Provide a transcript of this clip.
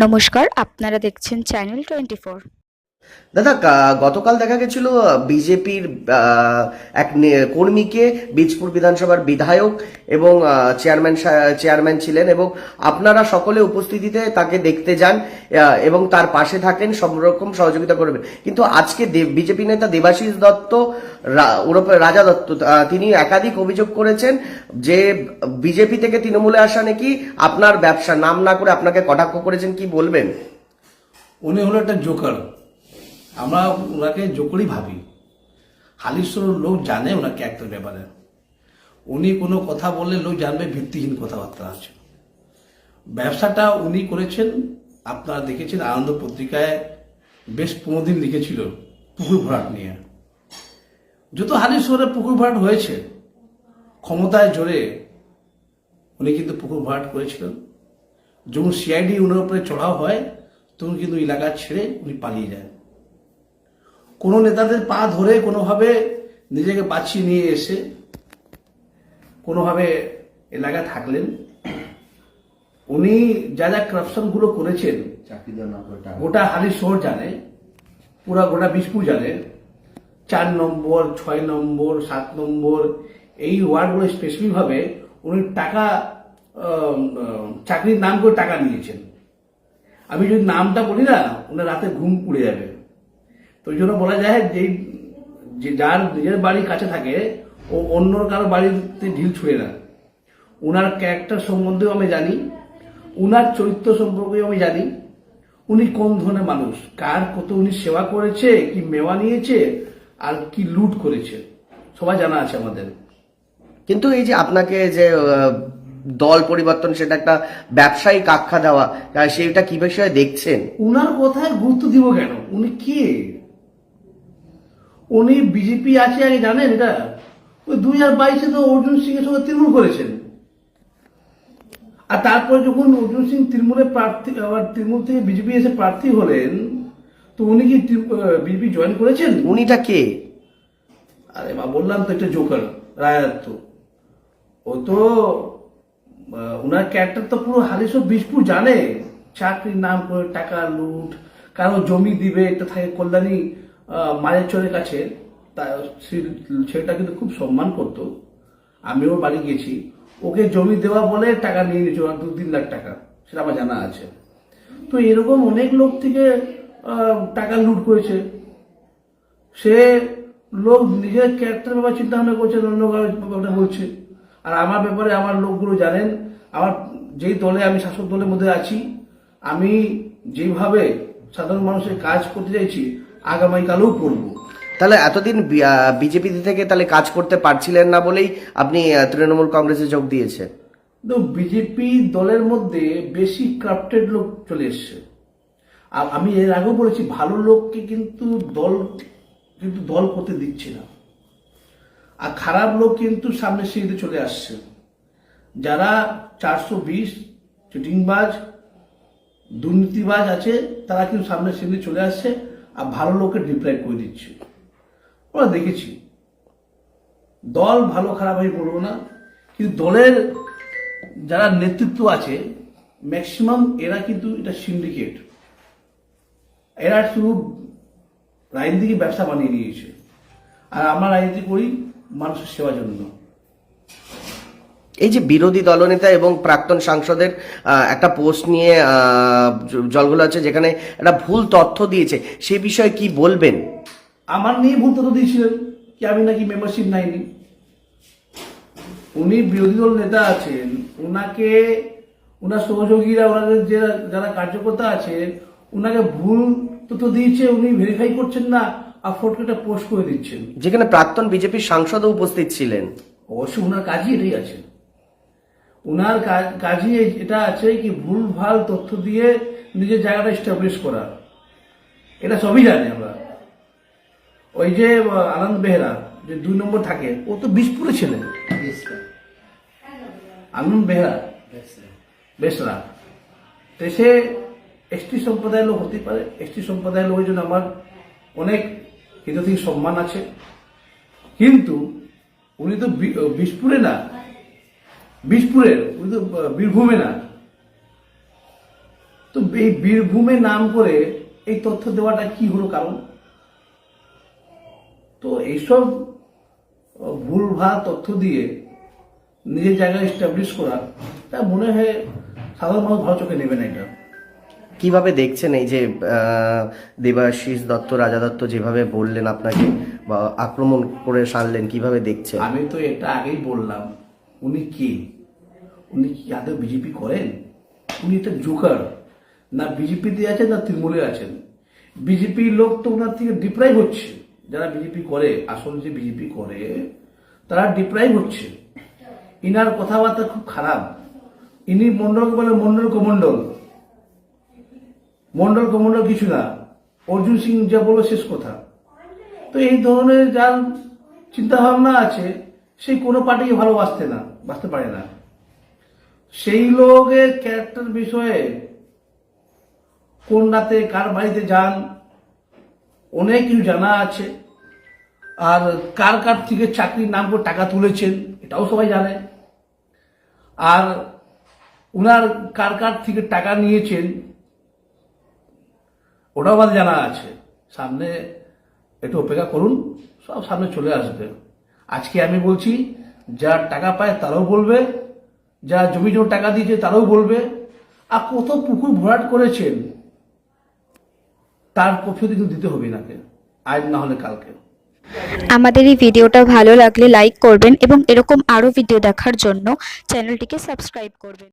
নমস্কার, আপনারা দেখছেন চ্যানেল 24। দাদা, গতকাল দেখা গেছিল বিজেপির এক কর্মীকে বীজপুর বিধানসভার বিধায়ক এবং চেয়ারম্যান ছিলেন, এবং আপনারা সকলে উপস্থিতিতে তাকে দেখতে যান এবং তার পাশে থাকেন, সব রকম সহযোগিতা করবেন। কিন্তু আজকে বিজেপি নেতা দেবাশিস দত্ত ওরফে রাজা দত্ত তিনি একাধিক অভিযোগ করেছেন যে বিজেপি থেকে তৃণমূলে আসা নাকি আপনার ব্যবসা, নাম না করে আপনাকে কটাক্ষ করেছেন। কি বলবেন? উনি হলো একটা জোকার। আমরা ওনাকে জোকরই ভাবি। হালিশহরের লোক জানে ওনার ক্যারেক্টার ব্যাপারে। উনি কোনো কথা বললে লোক জানবে ভিত্তিহীন কথাবার্তা আছে। ব্যবসাটা উনি করেছেন, আপনারা দেখেছেন আনন্দ পত্রিকায় বেশ 15 দিন লিখেছিল পুকুর ভরাট নিয়ে। যত হালিশহরে পুকুর ভরাট হয়েছে ক্ষমতায় জোরে উনি কিন্তু পুকুর ভরাট করেছিলেন। যখন সিআইডি উনার উপরে চড়াও হয় তখন কিন্তু এলাকা ছেড়ে উনি পালিয়ে যায়। কোনো নেতাদের পা ধরে কোনোভাবে নিজেকে বাঁচিয়ে নিয়ে এসে কোনোভাবে এলাকায় থাকলেন। উনি যা যা করাপশনগুলো করেছেন গোটা হালিশহর জানে, পুরা গোটা বীজপুর জানে। 4 নম্বর, 6 নম্বর, 7 নম্বর এই ওয়ার্ডগুলো স্পেসিফিকভাবে উনি টাকা চাকরির নাম করে টাকা নিয়েছেন। আমি যদি নামটা বলি না ওনার রাতে ঘুম উড়ে যাবে। তো ওই জন্য বলা যায় যে যার নিজের বাড়ির কাছে থাকে ও অন্য কারো বাড়িতে ঢিল ছুঁড়ে না। উনার ক্যারেক্টার সম্বন্ধেও আমি জানি, উনার চরিত্র সম্পর্কেও আমি জানি। উনি কোন ধরনের মানুষ, কার কত উনি সেবা করেছে, কি মেওয়া নিয়েছে আর কি লুট করেছে সবাই জানা আছে আমাদের। কিন্তু এই যে আপনাকে যে দল পরিবর্তন, সেটা একটা ব্যবসায়িক আখ্যা দেওয়া, সেটা কি বিষয়ে দেখছেন? উনার কথায় গুরুত্ব দিব কেন? উনি কে? উনি বিজেপি আছে আগে জানেন? এটা ওই 2022-এ তো অর্জুন সিং এর সঙ্গে তৃণমূল করেছেন। আর তারপরে যখন অর্জুন সিং তৃণমূলের প্রার্থী, আবার তৃণমূল থেকে বিজেপি এসে প্রার্থী হলেন, তো উনি কি বিজেপি জয়েন করেছেন? উনিটা কে? আরে বা বললাম তো, একটা জোকার, রায়ত্ব। ও তো ওনার ক্যারেক্টার তো পুরো হালিশহর বীজপুর জানে। চাকরির নাম করে টাকা লুট, কারো জমি দিবে, একটা থাকে কল্যাণী মায়ের চরের কাছে, তা ছেলেটা কিন্তু খুব সম্মান করত। আমিও বাড়ি গেছি, ওকে জমি দেওয়া বলে টাকা নিয়ে নিয়েছে 2-3 লাখ টাকা, সেটা আমার জানা আছে। তো এরকম অনেক লোক থেকে টাকা লুট করেছে। সে লোক নিজের ক্যারেক্টার ব্যাপারে চিন্তা ভাবনা করছে, অন্য ব্যাপারটা বলছে। আর আমার ব্যাপারে আমার লোকগুলো জানেন, আমার যেই দলে আমি শাসক দলের মধ্যে আছি, আমি যেভাবে সাধারণ মানুষের কাজ করতে চাইছি আগামীকালেও করবো। তাহলে এতদিন বিজেপি থেকে তাহলে কাজ করতে পারছিলেন না বলেই আপনি তৃণমূল কংগ্রেসে যোগ দিয়েছেন? তো বিজেপি দলের মধ্যে বেশি ক্রাফটেড লোক চলে এসছে। আর আমি এর আগেও বলেছি, ভালো লোককে কিন্তু দল করতে দিচ্ছে না, আর খারাপ লোক কিন্তু সামনে সিঁড়িতে চলে আসছে। যারা 420 চিটিংবাজ দুর্নীতিবাজ আছে তারা কিন্তু সামনে সিঁড়িতে চলে আসছে, আর ভালো লোকের ডিপ্লয় করে দিচ্ছে। ওরা দেখেছি। দল ভালো খারাপ আমি বলবো না, কিন্তু দলের যারা নেতৃত্ব আছে ম্যাক্সিমাম এরা কিন্তু এটা সিন্ডিকেট। এরা শুধু রাজনীতিকে ব্যবসা বানিয়ে নিয়েছে, আর আমরা রাজনীতি করি মানুষের সেবার জন্য। এই যে বিরোধী দলনেতা এবং প্রাক্তন সাংসদের একটা পোস্ট নিয়ে জলগুলো আছে, যেখানে একটা ভুল তথ্য দিয়েছে, সে বিষয়ে কি বলবেন? আমার নিয়ে ভুল তথ্য দিয়েছিলেন কি আমি নাকি মেম্বারশিপ নাইনি। উনি বিরোধী দল নেতা আছেন, ওনাকে ওনার সহযোগীরা, ওনাদের যারা কার্যকর্তা আছেন, ওনাকে ভুল তথ্য দিয়েছে, উনি ভেরিফাই করছেন না, আর ফটোটা পোস্ট করে দিচ্ছেন। যেখানে প্রাক্তন বিজেপির সাংসদও উপস্থিত ছিলেন। অবশ্যই ওনার কাজই এটাই আছে। ওনার কাজই এটা আছে কি ভুল ভাল তথ্য দিয়ে নিজের জায়গাটা এস্টাবলিশ করা। এটা সবই জানি আমরা। ওই যে আনন্দ বেহরা যে 2 নম্বর থাকে, ও তো বীজপুরে ছিলেন। আনন্দ বেহরা বেসরা, তো সে এসটি সম্প্রদায়ের লোক হতে পারে। এসটি সম্প্রদায়ের লোকের জন্য আমার অনেক হিতৈষী সম্মান আছে, কিন্তু উনি তো বীজপুরে না, বীজপুরের উনি তো বীরভূমে না। তো এই বীরভূমে নাম করে এই তথ্য দেওয়াটা কি হলো কারণ? তো এইসব ভুলভাল তথ্য দিয়ে নিজের জায়গায় এস্টাবলিশ করা, তা মনে হয় সাধারণ মানুষ ভালো চোখে নেবে না এটা। কিভাবে দেখছেন এই যে দেবাশিস দত্ত, রাজা দত্ত যেভাবে বললেন আপনাকে বা আক্রমণ করে সারলেন, কিভাবে দেখছেন? আমি তো এটা আগেই বললাম, উনি কি আদৌ বিজেপি করেন? উনি একটা জোকার, না বিজেপিতে আছেন না তৃণমূলে আছেন। বিজেপির লোক তো ওনার থেকে ডিপ্রাইভ হচ্ছে, যারা বিজেপি করে, আসল যে বিজেপি করে তারা ডিপ্রাইভ হচ্ছে। ইনার কথাবার্তা খুব খারাপ। ইনি মন্ডলকে বলে মন্ডল কমন্ডল, মন্ডল কমন্ডল কিছু না, অর্জুন সিং যা বললো শেষ কথা। তো এই ধরনের যার চিন্তা ভাবনা আছে সেই কোনো পার্টিকে বাঁচতে পারে না। সেই লোকের ক্যারেক্টার বিষয়ে কোন রাতে কার বাড়িতে যান অনেক কিছু জানা আছে, আর কার কার থেকে চাকরির নাম করে টাকা তুলেছেন এটাও সবাই জানে, আর উনার কার কার থেকে টাকা নিয়েছেন ওটাও আমাদের জানা আছে। সামনে একটু অপেক্ষা করুন, সব সামনে চলে আসবে। আজকে আমি বলছি, যার টাকা পায় তারাও বলবে, যা জমি জমি টাকা দিয়েছে তারাও বলবে, আর কত পুকুর ভরাট করেছেন তার কফি কিন্তু দিতে হবে নাকি, আজ না হলে কালকে। আমাদের এই ভিডিওটা ভালো লাগলে লাইক করবেন এবং এরকম আরো ভিডিও দেখার জন্য চ্যানেলটিকে সাবস্ক্রাইব করবেন।